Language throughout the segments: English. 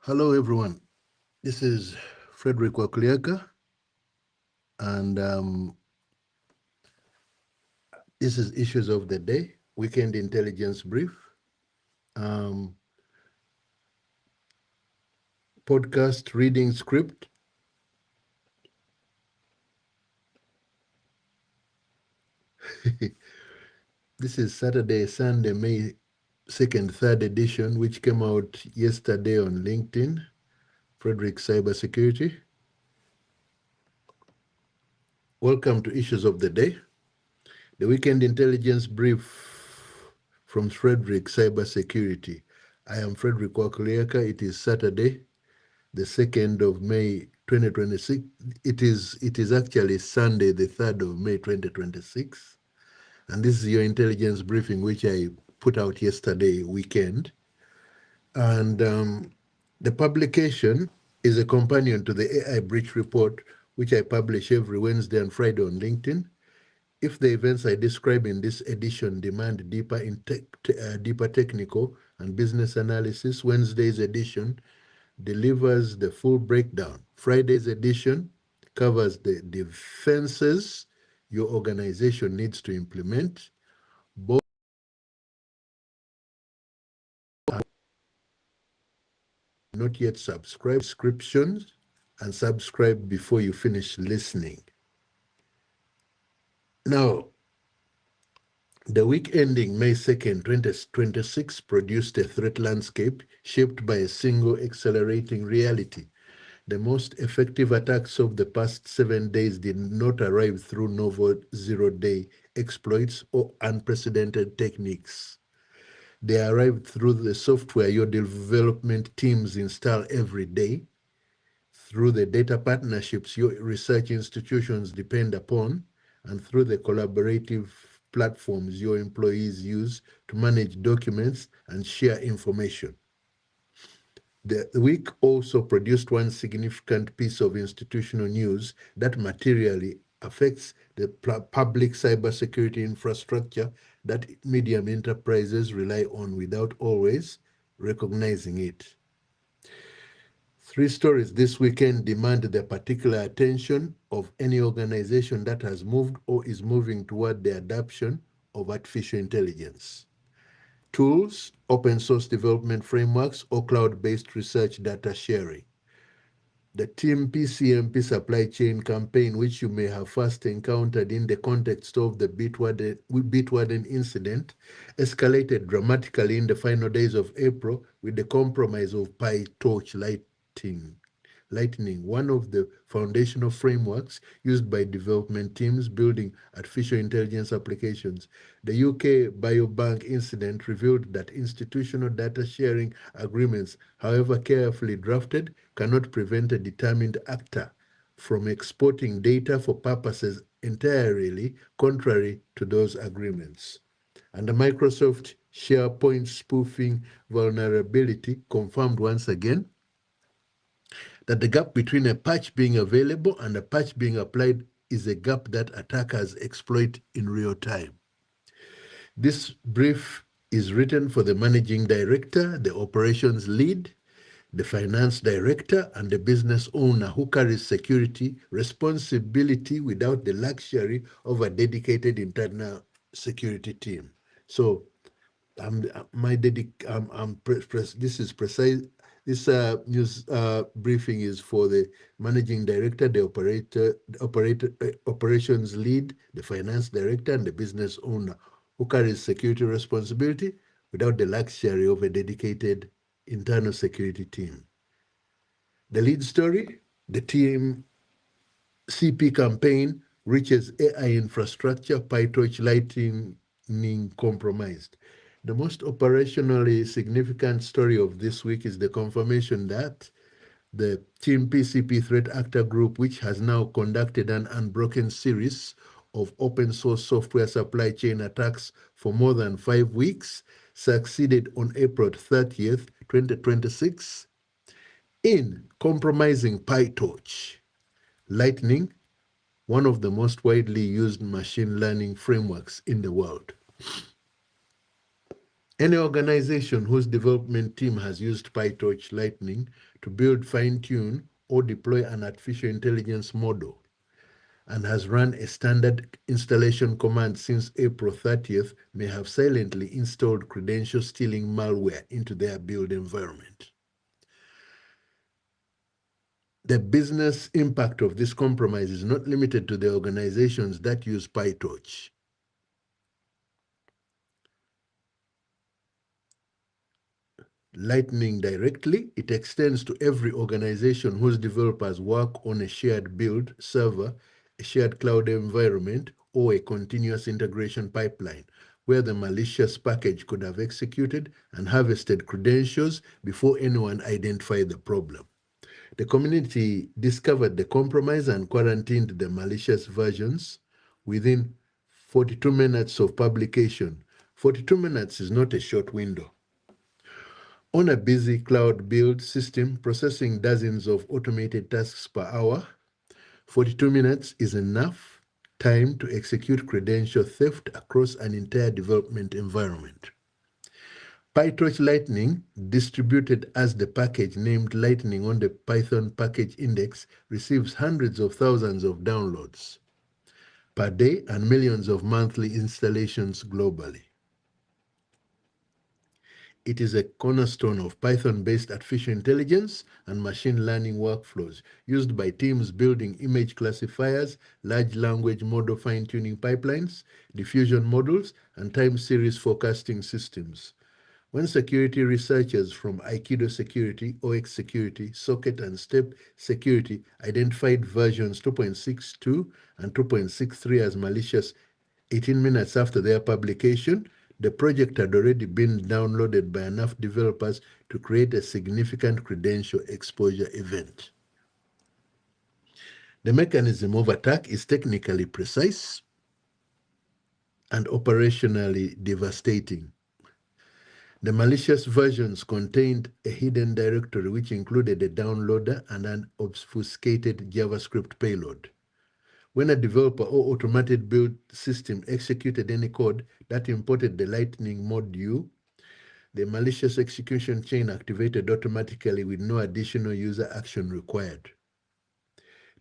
Hello, everyone. This is Frederick Wakliaka, and this is Issues of the Day, Weekend Intelligence Brief, um, podcast reading script. This is Sunday, May 2nd, 3rd edition, which came out yesterday on LinkedIn, Frederick Cybersecurity. Welcome to Issues of the Day, the Weekend Intelligence Brief from Frederick Cybersecurity. I am Frederick Wakliaka. It is Saturday, the 2nd of May 2026. It is actually Sunday, the 3rd of May 2026. And this is your intelligence briefing, which I put out yesterday weekend. And the publication is a companion to the AI Breach Report, which I publish every Wednesday and Friday on LinkedIn. If the events I describe in this edition demand deeper technical and business analysis, Wednesday's edition delivers the full breakdown. Friday's edition covers the defenses your organization needs to implement. Both are not yet subscribed. Subscriptions and subscribe before you finish listening. Now, the week ending May 2nd, 2026 produced a threat landscape shaped by a single accelerating reality. The most effective attacks of the past 7 days did not arrive through novel zero-day exploits or unprecedented techniques. They arrived through the software your development teams install every day, through the data partnerships your research institutions depend upon, and through the collaborative platforms your employees use to manage documents and share information. The week also produced one significant piece of institutional news that materially affects the public cybersecurity infrastructure that medium enterprises rely on without always recognizing it. Three stories this weekend demand the particular attention of any organization that has moved or is moving toward the adoption of artificial intelligence. Tools, open source development frameworks, or cloud-based research data sharing. The Team PCMP supply chain campaign, which you may have first encountered in the context of the Bitwarden incident, escalated dramatically in the final days of April with the compromise of PyTorch Lightning, one of the foundational frameworks used by development teams building artificial intelligence applications. The UK Biobank incident revealed that institutional data sharing agreements, however carefully drafted, cannot prevent a determined actor from exporting data for purposes entirely contrary to those agreements. And the Microsoft SharePoint spoofing vulnerability confirmed once again that the gap between a patch being available and a patch being applied is a gap that attackers exploit in real time. This brief is written for the managing director, the operations lead, the finance director, and the business owner who carries security responsibility without the luxury of a dedicated internal security team. So this is precise. This news briefing is for the managing director, the operations lead, the finance director, and the business owner who carries security responsibility without the luxury of a dedicated internal security team. The lead story, the team CP campaign reaches AI infrastructure, PyTorch Lightning compromised. The most operationally significant story of this week is the confirmation that the Team PCP Threat Actor Group, which has now conducted an unbroken series of open source software supply chain attacks for more than 5 weeks, succeeded on April 30th, 2026, in compromising PyTorch Lightning, one of the most widely used machine learning frameworks in the world. Any organization whose development team has used PyTorch Lightning to build, fine-tune, or deploy an artificial intelligence model and has run a standard installation command since April 30th may have silently installed credential stealing malware into their build environment. The business impact of this compromise is not limited to the organizations that use PyTorch. Lightning directly, it extends to every organization whose developers work on a shared build server, a shared cloud environment, or a continuous integration pipeline, where the malicious package could have executed and harvested credentials before anyone identified the problem. The community discovered the compromise and quarantined the malicious versions within 42 minutes of publication. 42 minutes is not a short window. On a busy cloud build system processing dozens of automated tasks per hour, 42 minutes is enough time to execute credential theft across an entire development environment. PyTorch Lightning, distributed as the package named Lightning on the Python package index, receives hundreds of thousands of downloads per day and millions of monthly installations globally. It is a cornerstone of Python-based artificial intelligence and machine learning workflows used by teams building image classifiers, large language model fine-tuning pipelines, diffusion models, and time series forecasting systems. When security researchers from Aikido Security, OX Security, Socket, and Step Security identified versions 2.62 and 2.63 as malicious 18 minutes after their publication, the project had already been downloaded by enough developers to create a significant credential exposure event. The mechanism of attack is technically precise and operationally devastating. The malicious versions contained a hidden directory which included a downloader and an obfuscated JavaScript payload. When a developer or automated build system executed any code that imported the Lightning module, the malicious execution chain activated automatically with no additional user action required.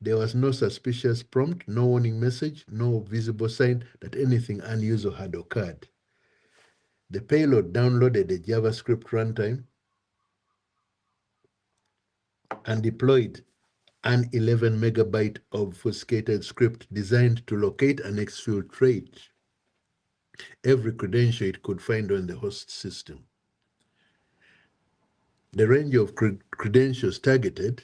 There was no suspicious prompt, no warning message, no visible sign that anything unusual had occurred. The payload downloaded a JavaScript runtime and deployed an 11 megabyte obfuscated script designed to locate and exfiltrate every credential it could find on the host system. The range of credentials targeted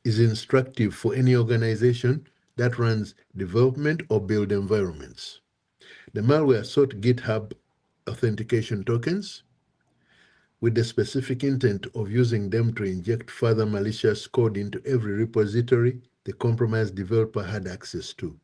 is instructive for any organization that runs development or build environments. The malware sought GitHub authentication tokens with the specific intent of using them to inject further malicious code into every repository the compromised developer had access to.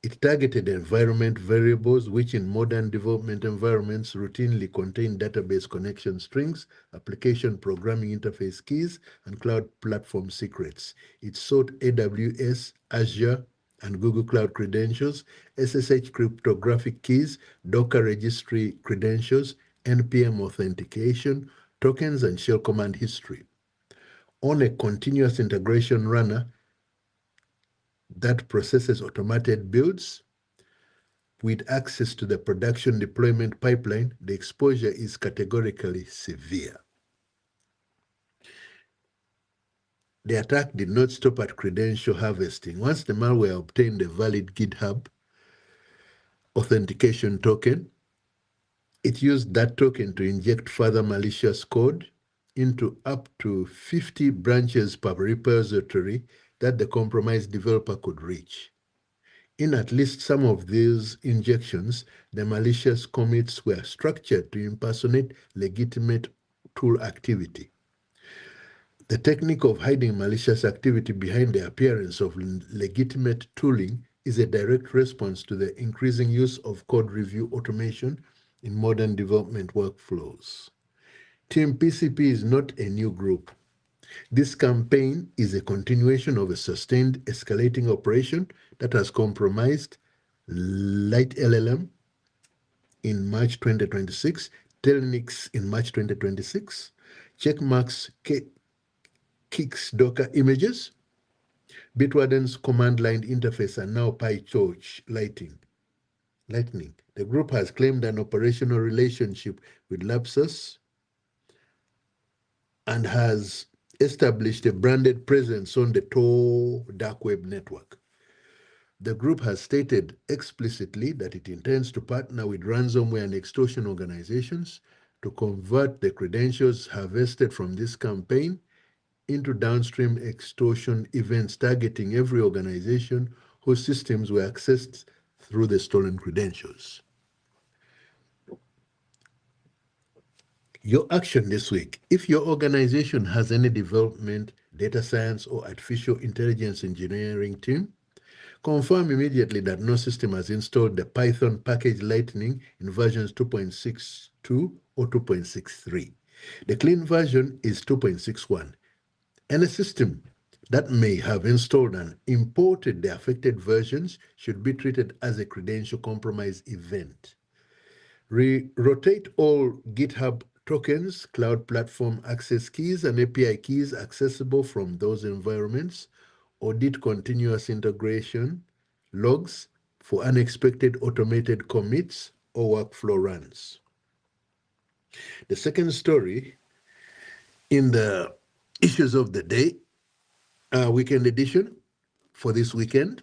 It targeted environment variables, which in modern development environments routinely contain database connection strings, application programming interface keys, and cloud platform secrets. It sought AWS, Azure, and Google Cloud credentials, SSH cryptographic keys, Docker registry credentials, NPM authentication, tokens, and shell command history. On a continuous integration runner that processes automated builds, with access to the production deployment pipeline, the exposure is categorically severe. The attack did not stop at credential harvesting. Once the malware obtained a valid GitHub authentication token, it used that token to inject further malicious code into up to 50 branches per repository that the compromised developer could reach. In at least some of these injections, the malicious commits were structured to impersonate legitimate tool activity. The technique of hiding malicious activity behind the appearance of legitimate tooling is a direct response to the increasing use of code review automation in modern development workflows. Team PCP is not a new group. This campaign is a continuation of a sustained escalating operation that has compromised Light LLM in March 2026, Telnix in March 2026. Checkmarx kicks Docker images. Bitwarden's command line interface and now PyTorch Lightning. The group has claimed an operational relationship with Lapsus and has established a branded presence on the Tor dark web network. The group has stated explicitly that it intends to partner with ransomware and extortion organizations to convert the credentials harvested from this campaign into downstream extortion events targeting every organization whose systems were accessed through the stolen credentials. Your action this week. If your organization has any development, data science, or artificial intelligence engineering team, confirm immediately that no system has installed the Python package Lightning in versions 2.62 or 2.63. The clean version is 2.61. Any system that may have installed and imported the affected versions should be treated as a credential compromise event. Rotate all GitHub tokens, cloud platform access keys, and API keys accessible from those environments. Audit continuous integration logs for unexpected automated commits or workflow runs. The second story in the issues of the day, weekend edition for this weekend.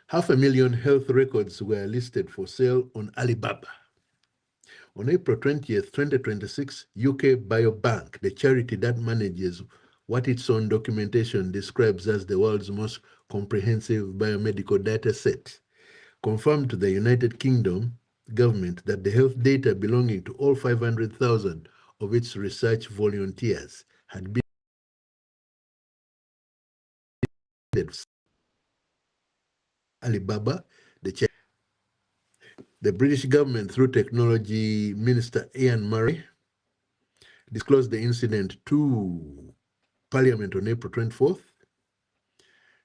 500,000 health records were listed for sale on Alibaba. On April 20th, 2026, UK Biobank, the charity that manages what its own documentation describes as the world's most comprehensive biomedical data set, confirmed to the United Kingdom government that the health data belonging to all 500,000 of its research volunteers had been Alibaba, the British government, through Technology Minister Ian Murray, disclosed the incident to Parliament on April 24th.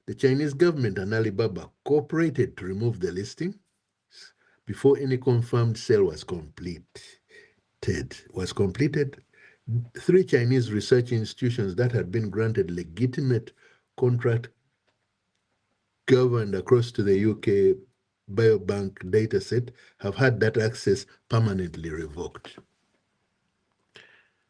The Chinese government and Alibaba cooperated to remove the listing before any confirmed sale was completed. 3 Chinese research institutions that had been granted legitimate contract governed across to the UK Biobank dataset have had that access permanently revoked.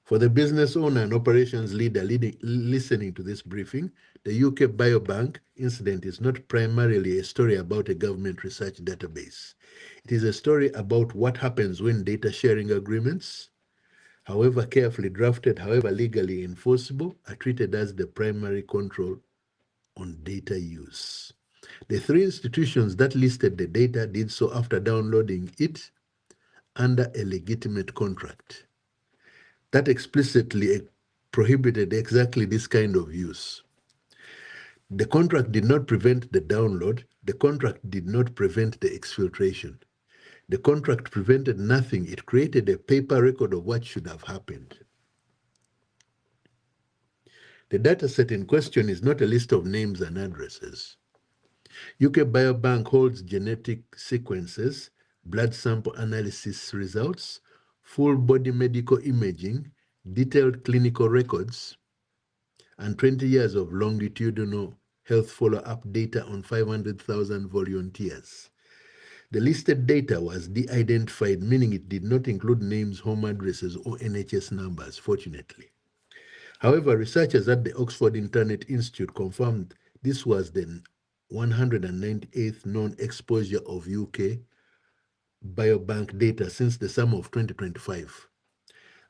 For the business owner and operations leader listening to this briefing, the UK Biobank incident is not primarily a story about a government research database. It is a story about what happens when data sharing agreements, however carefully drafted, however legally enforceable, are treated as the primary control on data use. The 3 institutions that listed the data did so after downloading it under a legitimate contract that explicitly prohibited exactly this kind of use. The contract did not prevent the download. The contract did not prevent the exfiltration. The contract prevented nothing. It created a paper record of what should have happened. The dataset in question is not a list of names and addresses. UK Biobank holds genetic sequences, blood sample analysis results, full body medical imaging, detailed clinical records, and 20 years of longitudinal health follow-up data on 500,000 volunteers. The listed data was de-identified, meaning it did not include names, home addresses, or NHS numbers, fortunately. However, researchers at the Oxford Internet Institute confirmed this was the 198th known exposure of UK Biobank data since the summer of 2025,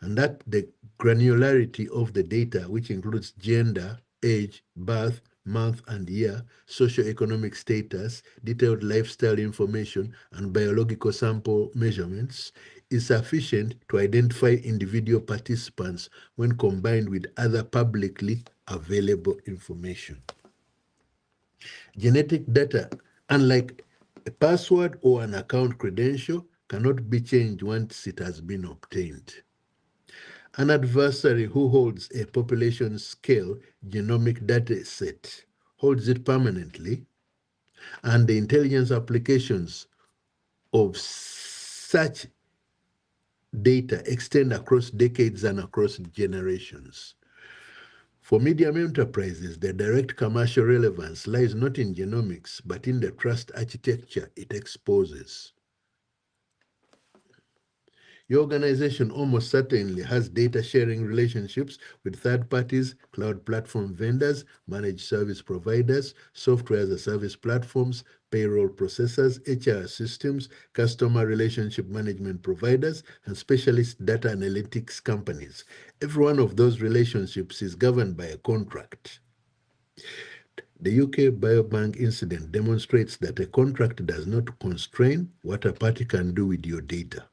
and that the granularity of the data, which includes gender, age, birth, month and year, socioeconomic status, detailed lifestyle information, and biological sample measurements, is sufficient to identify individual participants when combined with other publicly available information. Genetic data, unlike a password or an account credential, cannot be changed once it has been obtained. An adversary who holds a population scale genomic data set holds it permanently, and the intelligence applications of such data extend across decades and across generations. For medium enterprises, the direct commercial relevance lies not in genomics, but in the trust architecture it exposes. Your organization almost certainly has data sharing relationships with third parties, cloud platform vendors, managed service providers, software as a service platforms, payroll processors, HR systems, customer relationship management providers, and specialist data analytics companies. Every one of those relationships is governed by a contract. The UK Biobank incident demonstrates that a contract does not constrain what a party can do with your data.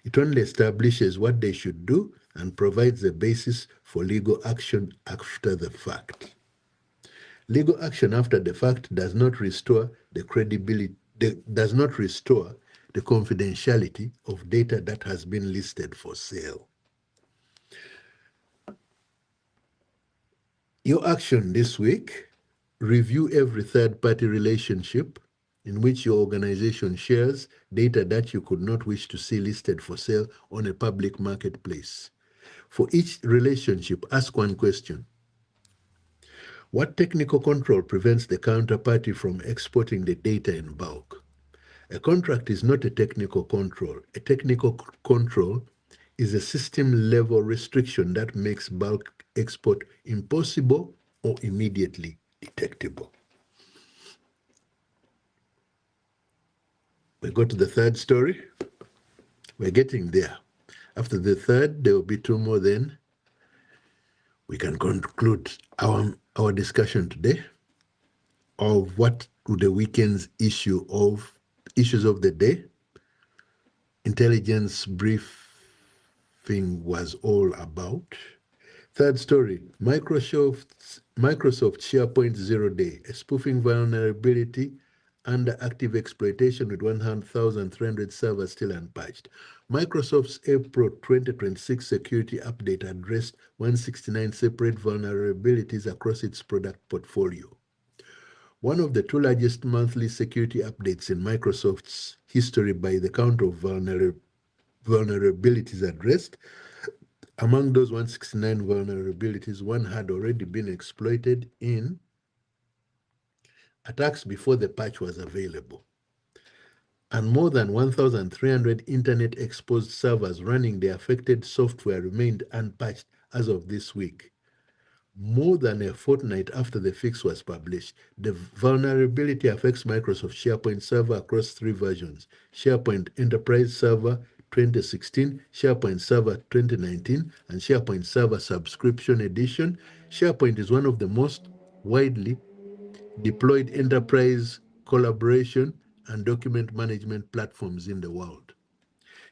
It only establishes what they should do and provides a basis for legal action after the fact. Legal action after the fact does not restore the credibility, does not restore the confidentiality of data that has been listed for sale. Your action this week: review every third-party relationship in which your organization shares data that you could not wish to see listed for sale on a public marketplace. For each relationship, ask one question. What technical control prevents the counterparty from exporting the data in bulk? A contract is not a technical control. A technical control is a system-level restriction that makes bulk export impossible or immediately detectable. We go to the third story. We're getting there. After the third, there will be two more, then we can conclude our discussion today of what the weekend's issues of the day, intelligence briefing was all about. Third story: Microsoft SharePoint Zero Day, a spoofing vulnerability under active exploitation with 1,300 servers still unpatched. Microsoft's April 2026 security update addressed 169 separate vulnerabilities across its product portfolio. One of the two largest monthly security updates in Microsoft's history by the count of vulnerabilities addressed. Among those 169 vulnerabilities, one had already been exploited in attacks before the patch was available. And more than 1,300 internet-exposed servers running the affected software remained unpatched as of this week. More than a fortnight after the fix was published, the vulnerability affects Microsoft SharePoint Server across three versions: SharePoint Enterprise Server 2016, SharePoint Server 2019, and SharePoint Server Subscription Edition. SharePoint is one of the most widely deployed enterprise collaboration and document management platforms in the world,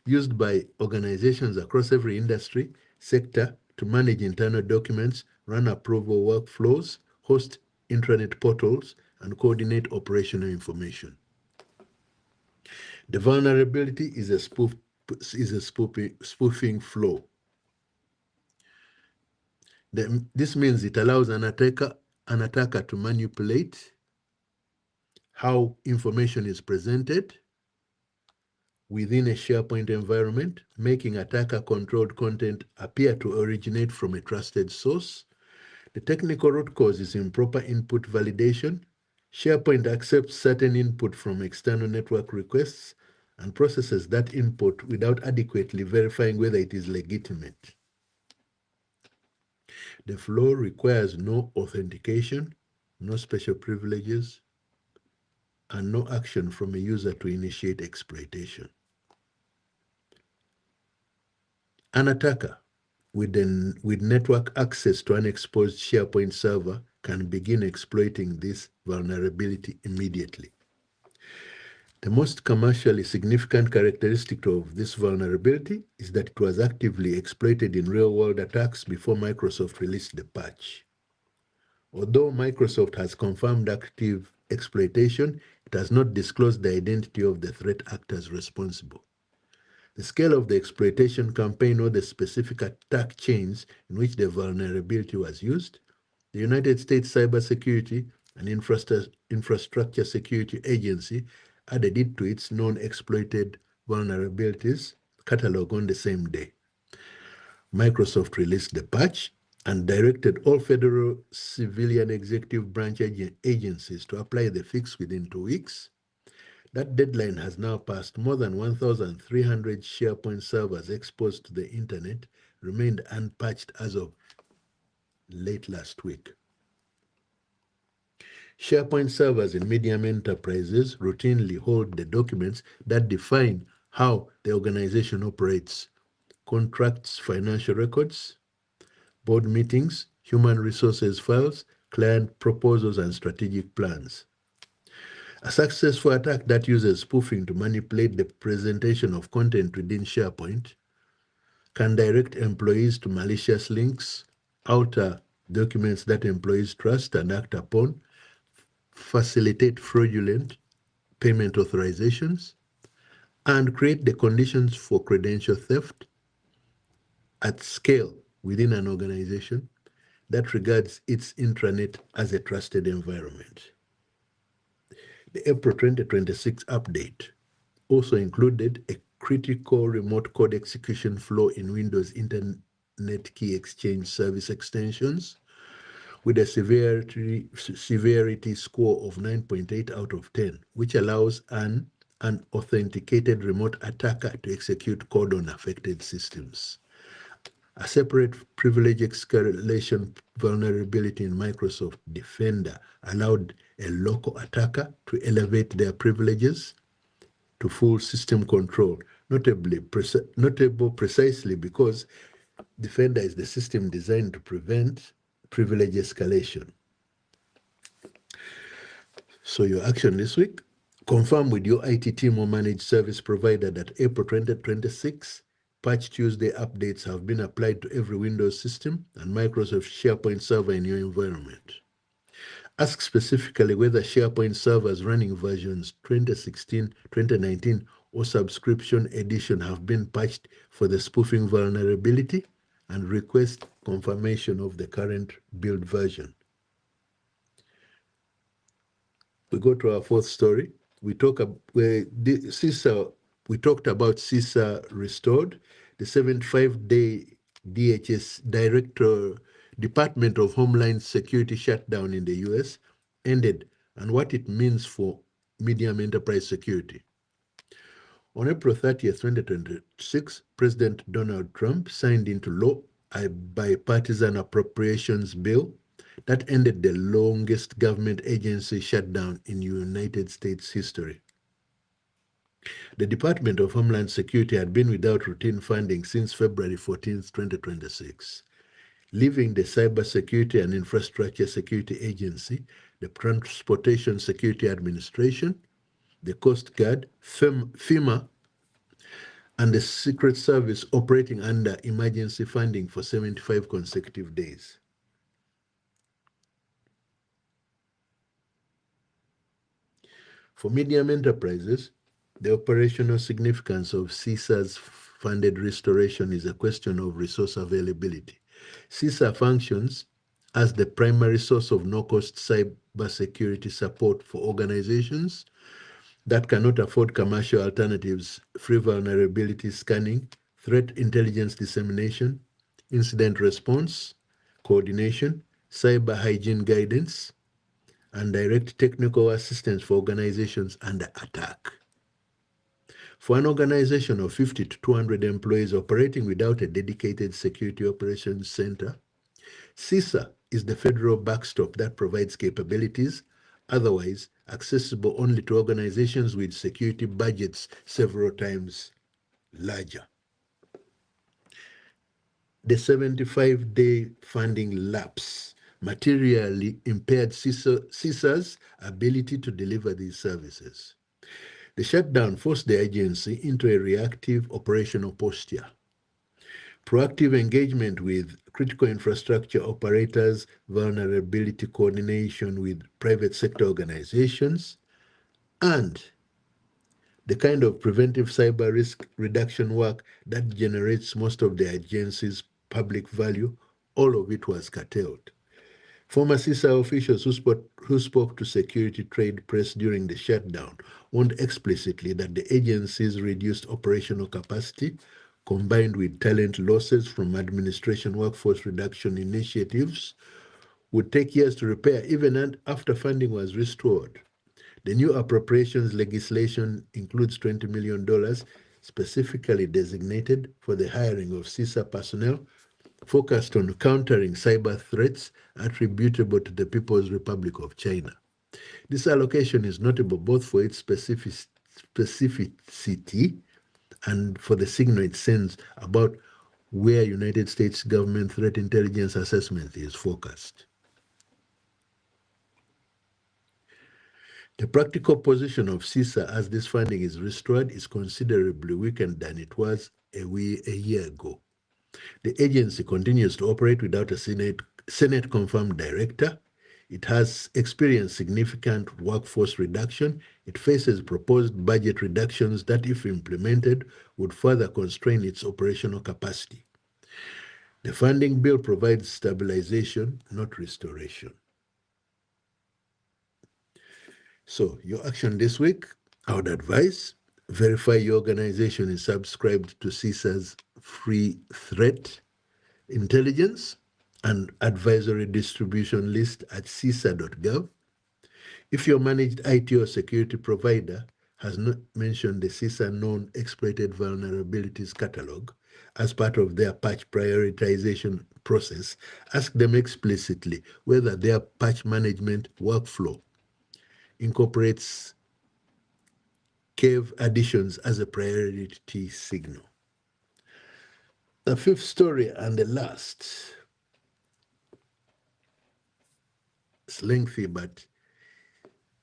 used by organizations across every industry sector to manage internal documents, run approval workflows, host intranet portals, and coordinate operational information. The vulnerability is a spoofing flaw. This means it allows an attacker to manipulate how information is presented within a SharePoint environment, making attacker-controlled content appear to originate from a trusted source. The technical root cause is improper input validation. SharePoint accepts certain input from external network requests and processes that input without adequately verifying whether it is legitimate. The flow requires no authentication, no special privileges, and no action from a user to initiate exploitation. An attacker with network access to an exposed SharePoint server can begin exploiting this vulnerability immediately. The most commercially significant characteristic of this vulnerability is that it was actively exploited in real-world attacks before Microsoft released the patch. Although Microsoft has confirmed active exploitation, it has not disclosed the identity of the threat actors responsible. The scale of the exploitation campaign or the specific attack chains in which the vulnerability was used, the United States Cybersecurity and Infrastructure Security Agency added it to its known exploited vulnerabilities catalog on the same day. Microsoft released the patch and directed all federal civilian executive branch agencies to apply the fix within 2 weeks. That deadline has now passed. More than 1,300 SharePoint servers exposed to the internet remained unpatched as of late last week. SharePoint servers in medium enterprises routinely hold the documents that define how the organization operates: contracts, financial records, board meetings, human resources files, client proposals, and strategic plans. A successful attack that uses spoofing to manipulate the presentation of content within SharePoint can direct employees to malicious links, alter documents that employees trust and act upon, facilitate fraudulent payment authorizations, and create the conditions for credential theft at scale within an organization that regards its intranet as a trusted environment. The April 2026 update also included a critical remote code execution flow in Windows Internet Key Exchange Service extensions with a severity score of 9.8 out of 10, which allows an authenticated remote attacker to execute code on affected systems. A separate privilege escalation vulnerability in Microsoft Defender allowed a local attacker to elevate their privileges to full system control, notable precisely because Defender is the system designed to prevent privilege escalation. So your action this week: confirm with your IT team or managed service provider that April 2026 Patch Tuesday updates have been applied to every Windows system and Microsoft SharePoint server in your environment. Ask specifically whether SharePoint servers running versions 2016, 2019, or subscription edition have been patched for the spoofing vulnerability and request confirmation of the current build version. We go to our fourth story. We talked about CISA restored. The 75-day DHS Department of Homeland Security shutdown in the US ended, and what it means for medium enterprise security. On April 30th, 2026, President Donald Trump signed into law a bipartisan appropriations bill that ended the longest government agency shutdown in United States history. The Department of Homeland Security had been without routine funding since February 14, 2026, leaving the Cybersecurity and Infrastructure Security Agency, the Transportation Security Administration, the Coast Guard, FEMA, and the Secret Service operating under emergency funding for 75 consecutive days. For medium enterprises, the operational significance of CISA's funded restoration is a question of resource availability. CISA functions as the primary source of no-cost cybersecurity support for organizations that cannot afford commercial alternatives: free vulnerability scanning, threat intelligence dissemination, incident response, coordination, cyber hygiene guidance, and direct technical assistance for organizations under attack. For an organization of 50 to 200 employees operating without a dedicated security operations center, CISA is the federal backstop that provides capabilities otherwise accessible only to organizations with security budgets several times larger. The 75-day funding lapse materially impaired CISA's ability to deliver these services. The shutdown forced the agency into a reactive operational posture. Proactive engagement with critical infrastructure operators, vulnerability coordination with private sector organizations, and the kind of preventive cyber risk reduction work that generates most of the agency's public value, all of it was curtailed. Former CISA officials who spoke to Security Trade Press during the shutdown, warned explicitly that the agency's reduced operational capacity, combined with talent losses from administration workforce reduction initiatives, would take years to repair even after funding was restored. The new appropriations legislation includes $20 million specifically designated for the hiring of CISA personnel focused on countering cyber threats attributable to the People's Republic of China. This allocation is notable both for its specificity and for the signal it sends about where United States government threat intelligence assessment is focused. The practical position of CISA as this funding is restored is considerably weakened than it was a year ago. The agency continues to operate without a Senate-confirmed director. It has experienced significant workforce reduction. It faces proposed budget reductions that, if implemented, would further constrain its operational capacity. The funding bill provides stabilization, not restoration. So, your action this week, I would advise verify your organization is subscribed to CISA's free threat intelligence and advisory distribution list at cisa.gov. If your managed IT or security provider has not mentioned the CISA known exploited vulnerabilities catalog as part of their patch prioritization process, ask them explicitly whether their patch management workflow incorporates cave additions as a priority signal. The fifth story and the last, it's lengthy, but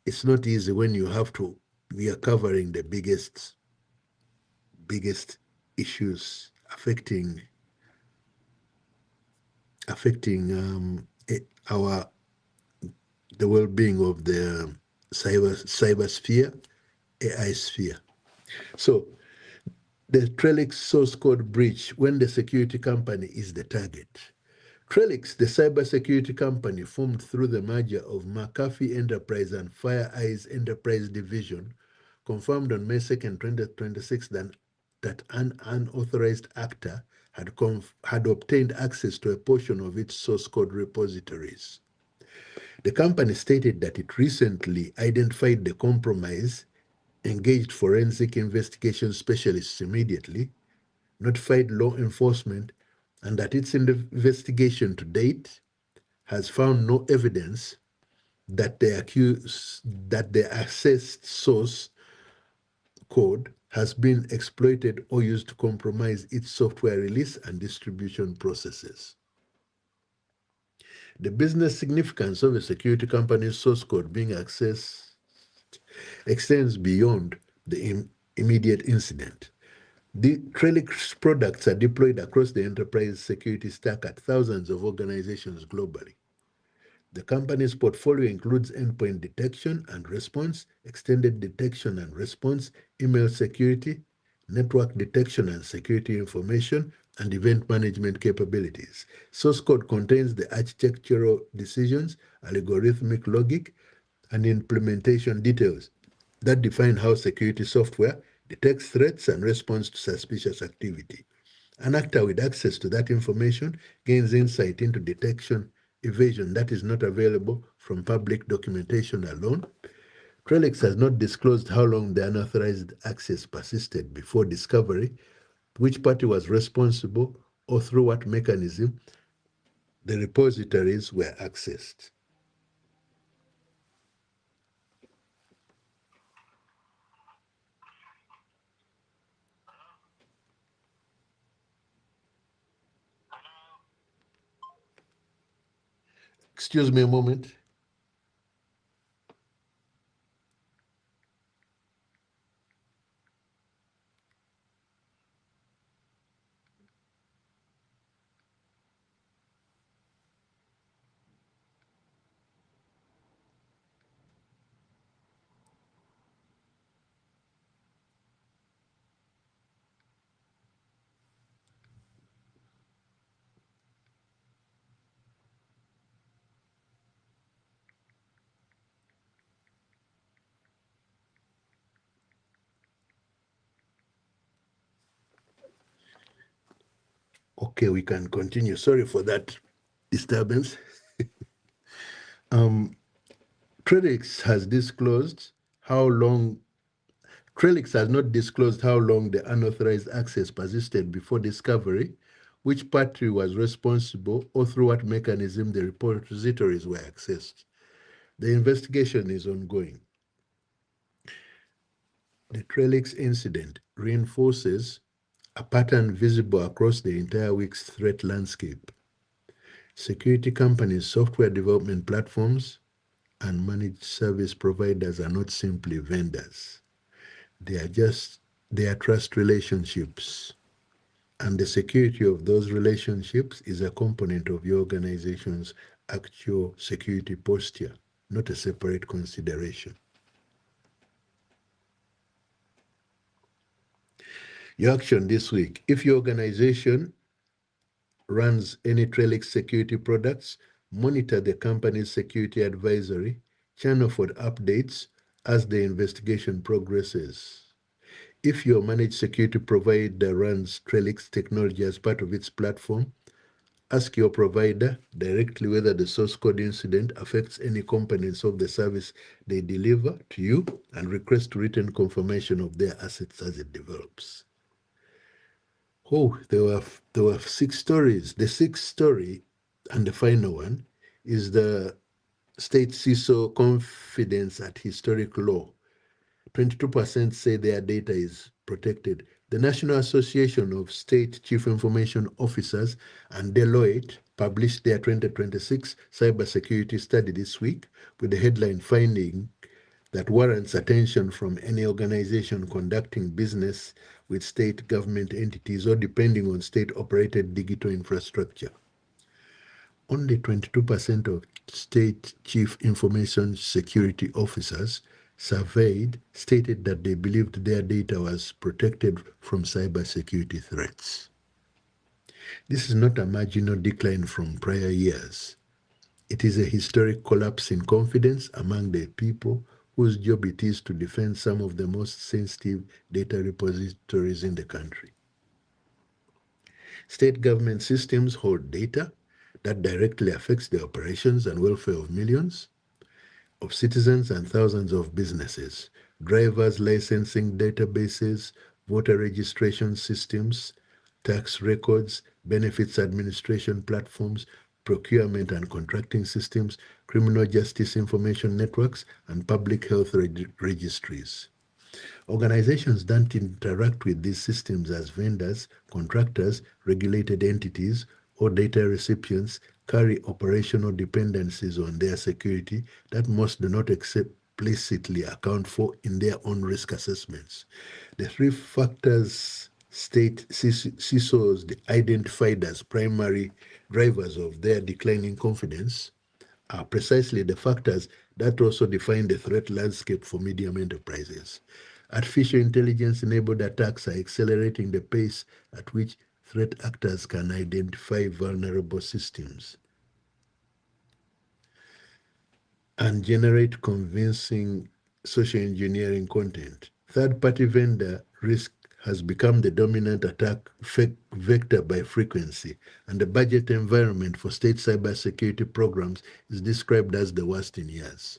it's not easy when we are covering the biggest issues affecting the well-being of the cyber sphere, AI sphere. So the Trellix source code breach when the security company is the target. Trellix, the cybersecurity company formed through the merger of McAfee Enterprise and FireEye's Enterprise Division, confirmed on May 2nd, 2026 that an unauthorized actor had obtained access to a portion of its source code repositories. The company stated that it recently identified the compromise, engaged forensic investigation specialists immediately, notified law enforcement, and that its investigation to date has found no evidence that the accessed source code has been exploited or used to compromise its software release and distribution processes. The business significance of a security company's source code being accessed extends beyond the immediate incident. The Trellix products are deployed across the enterprise security stack at thousands of organizations globally. The company's portfolio includes endpoint detection and response, extended detection and response, email security, network detection and security information, and event management capabilities. Source code contains the architectural decisions, algorithmic logic, and implementation details that define how security software detects threats and responds to suspicious activity. An actor with access to that information gains insight into detection evasion that is not available from public documentation alone. Trellix has not disclosed how long the unauthorized access persisted before discovery, which party was responsible, or through what mechanism the repositories were accessed. Excuse me a moment. Okay, we can continue. Sorry for that disturbance. Trellix has disclosed how long Trellix has not disclosed how long the unauthorized access persisted before discovery, which party was responsible, or through what mechanism the repositories were accessed. The investigation is ongoing. The Trellix incident reinforces a pattern visible across the entire week's threat landscape. Security companies, software development platforms, and managed service providers are not simply vendors. They are trust relationships. And the security of those relationships is a component of your organization's actual security posture, not a separate consideration. Your action this week. If your organization runs any Trellix security products, monitor the company's security advisory channel for updates as the investigation progresses. If your managed security provider runs Trellix technology as part of its platform, ask your provider directly whether the source code incident affects any components of the service they deliver to you and request written confirmation of their assets as it develops. Oh, there were 6 stories. The sixth story and the final one is the state CISO confidence at historic low. 22% say their data is protected. The National Association of State Chief Information Officers and Deloitte published their 2026 cybersecurity study this week with the headline finding that warrants attention from any organization conducting business with state government entities or depending on state-operated digital infrastructure. Only 22% of state chief information security officers surveyed stated that they believed their data was protected from cybersecurity threats. This is not a marginal decline from prior years. It is a historic collapse in confidence among the people whose job it is to defend some of the most sensitive data repositories in the country. State government systems hold data that directly affects the operations and welfare of millions of citizens and thousands of businesses. Drivers licensing databases, voter registration systems, tax records, benefits administration platforms, procurement and contracting systems, criminal justice information networks, and public health registries. Organizations don't interact with these systems as vendors, contractors, regulated entities, or data recipients carry operational dependencies on their security that most do not explicitly account for in their own risk assessments. The 3 factors state CISOs identified as primary drivers of their declining confidence are precisely the factors that also define the threat landscape for medium enterprises. Artificial intelligence-enabled attacks are accelerating the pace at which threat actors can identify vulnerable systems and generate convincing social engineering content. Third-party vendor risk has become the dominant attack vector by frequency, and the budget environment for state cybersecurity programs is described as the worst in years.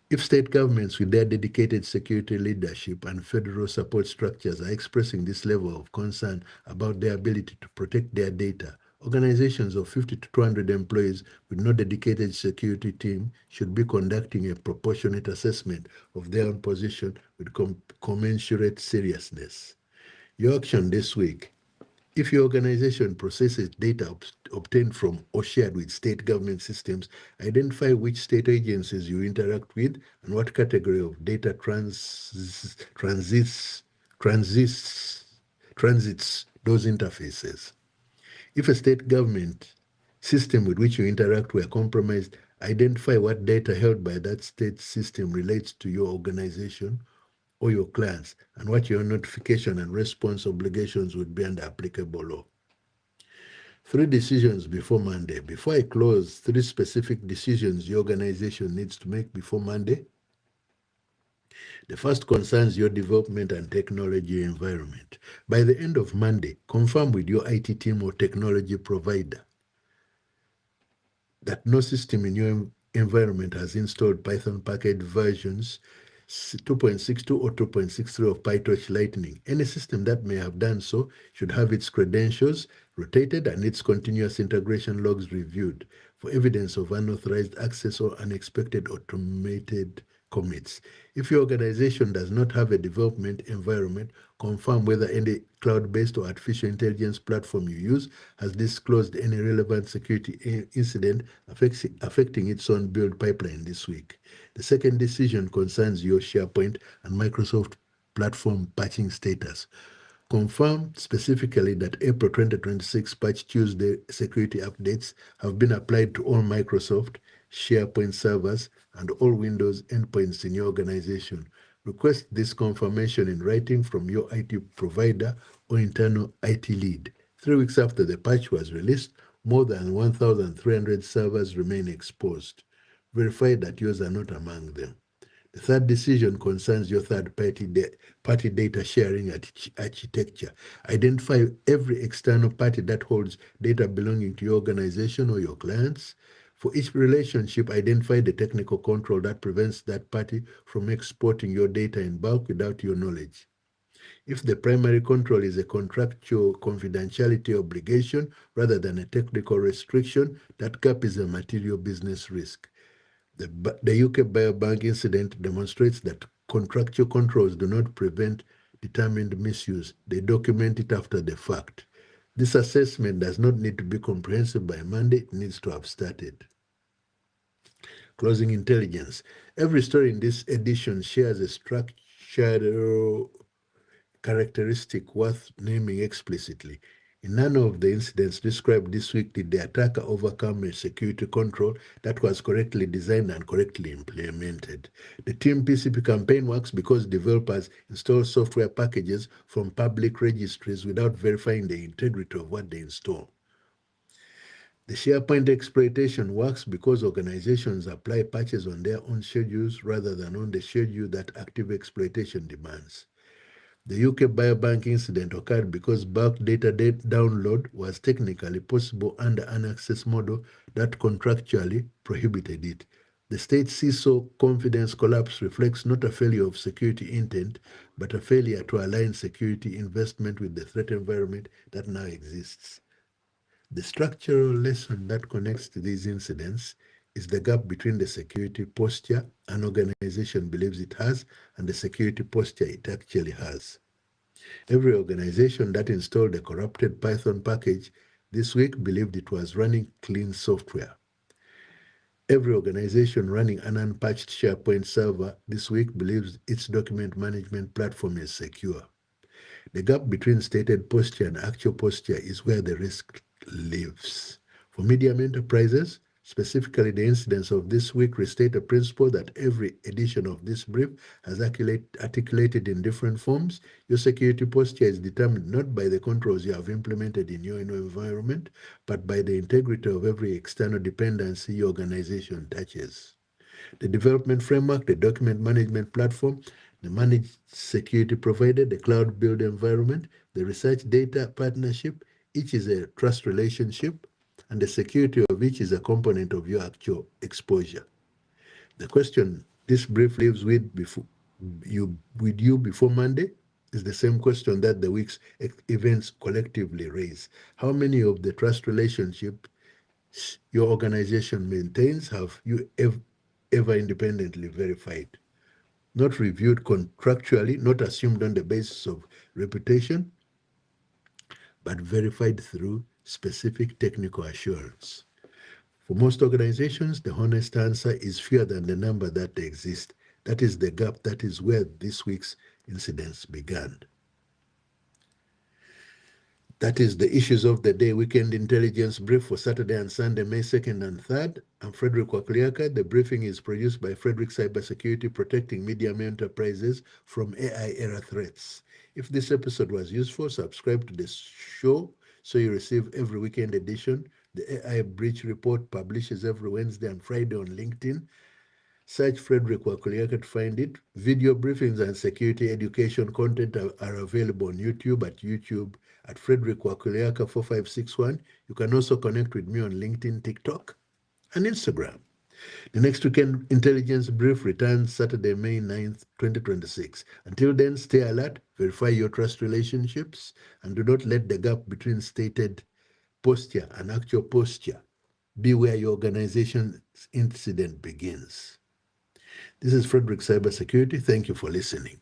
If state governments with their dedicated security leadership and federal support structures are expressing this level of concern about their ability to protect their data, organizations of 50 to 200 employees with no dedicated security team should be conducting a proportionate assessment of their own position with commensurate seriousness. Your action this week. If your organization processes data obtained from or shared with state government systems, identify which state agencies you interact with and what category of data transits those interfaces. If a state government system with which you interact were compromised, identify what data held by that state system relates to your organization or your clients and what your notification and response obligations would be under applicable law. 3 decisions before Monday. Before I close, 3 specific decisions your organization needs to make before Monday. The first concerns your development and technology environment. By the end of Monday, confirm with your IT team or technology provider that no system in your environment has installed Python package versions 2.62 or 2.63 of PyTorch Lightning. Any system that may have done so should have its credentials rotated and its continuous integration logs reviewed for evidence of unauthorized access or unexpected automated commits. If your organization does not have a development environment, confirm whether any cloud-based or artificial intelligence platform you use has disclosed any relevant security incident affecting its own build pipeline this week. The second decision concerns your SharePoint and Microsoft platform patching status. Confirm specifically that April 2026 Patch Tuesday security updates have been applied to all Microsoft SharePoint servers and all Windows endpoints in your organization. Request this confirmation in writing from your IT provider or internal IT lead. 3 weeks after the patch was released, more than 1,300 servers remain exposed. Verify that yours are not among them. The third decision concerns your third-party data sharing architecture. Identify every external party that holds data belonging to your organization or your clients. For each relationship, identify the technical control that prevents that party from exporting your data in bulk without your knowledge. If the primary control is a contractual confidentiality obligation rather than a technical restriction, that gap is a material business risk. The UK Biobank incident demonstrates that contractual controls do not prevent determined misuse, they document it after the fact. This assessment does not need to be comprehensive by Monday, it needs to have started. Closing intelligence. Every story in this edition shares a structural characteristic worth naming explicitly. In none of the incidents described this week did the attacker overcome a security control that was correctly designed and correctly implemented. The Team PCP campaign works because developers install software packages from public registries without verifying the integrity of what they install. The SharePoint exploitation works because organizations apply patches on their own schedules rather than on the schedule that active exploitation demands. The UK Biobank incident occurred because bulk data download was technically possible under an access model that contractually prohibited it. The state CISO confidence collapse reflects not a failure of security intent, but a failure to align security investment with the threat environment that now exists. The structural lesson that connects to these incidents is the gap between the security posture an organization believes it has and the security posture it actually has. Every organization that installed a corrupted Python package this week believed it was running clean software. Every organization running an unpatched SharePoint server this week believes its document management platform is secure. The gap between stated posture and actual posture is where the risk lives. For medium enterprises, specifically the incidents of this week restate a principle that every edition of this brief has articulated in different forms. Your security posture is determined not by the controls you have implemented in your environment, but by the integrity of every external dependency your organization touches. The development framework, the document management platform, the managed security provider, the cloud build environment, the research data partnership, each is a trust relationship, and the security of each is a component of your actual exposure. The question this brief leaves with you before Monday is the same question that the week's events collectively raise. How many of the trust relationships your organization maintains have you ever independently verified? Not reviewed contractually, not assumed on the basis of reputation, but verified through specific technical assurance. For most organizations, the honest answer is fewer than the number that exist. That is the gap. That is where this week's incidents began. That is the issues of the day weekend intelligence brief for Saturday and Sunday, May 2nd and 3rd. I'm Frederick Wakliaka. The briefing is produced by Frederick Cybersecurity, protecting medium enterprises from AI era threats. If this episode was useful, subscribe to the show so you receive every weekend edition. The AI Breach Report publishes every Wednesday and Friday on LinkedIn. Search Frederick Wakuliaka to find it. Video briefings and security education content are available on YouTube at Frederick Wakuliaka 4561. You can also connect with me on LinkedIn, TikTok, and Instagram. The next weekend intelligence brief returns Saturday, May 9th, 2026. Until then, stay alert, verify your trust relationships, and do not let the gap between stated posture and actual posture be where your organization's incident begins. This is Frederick Cybersecurity. Thank you for listening.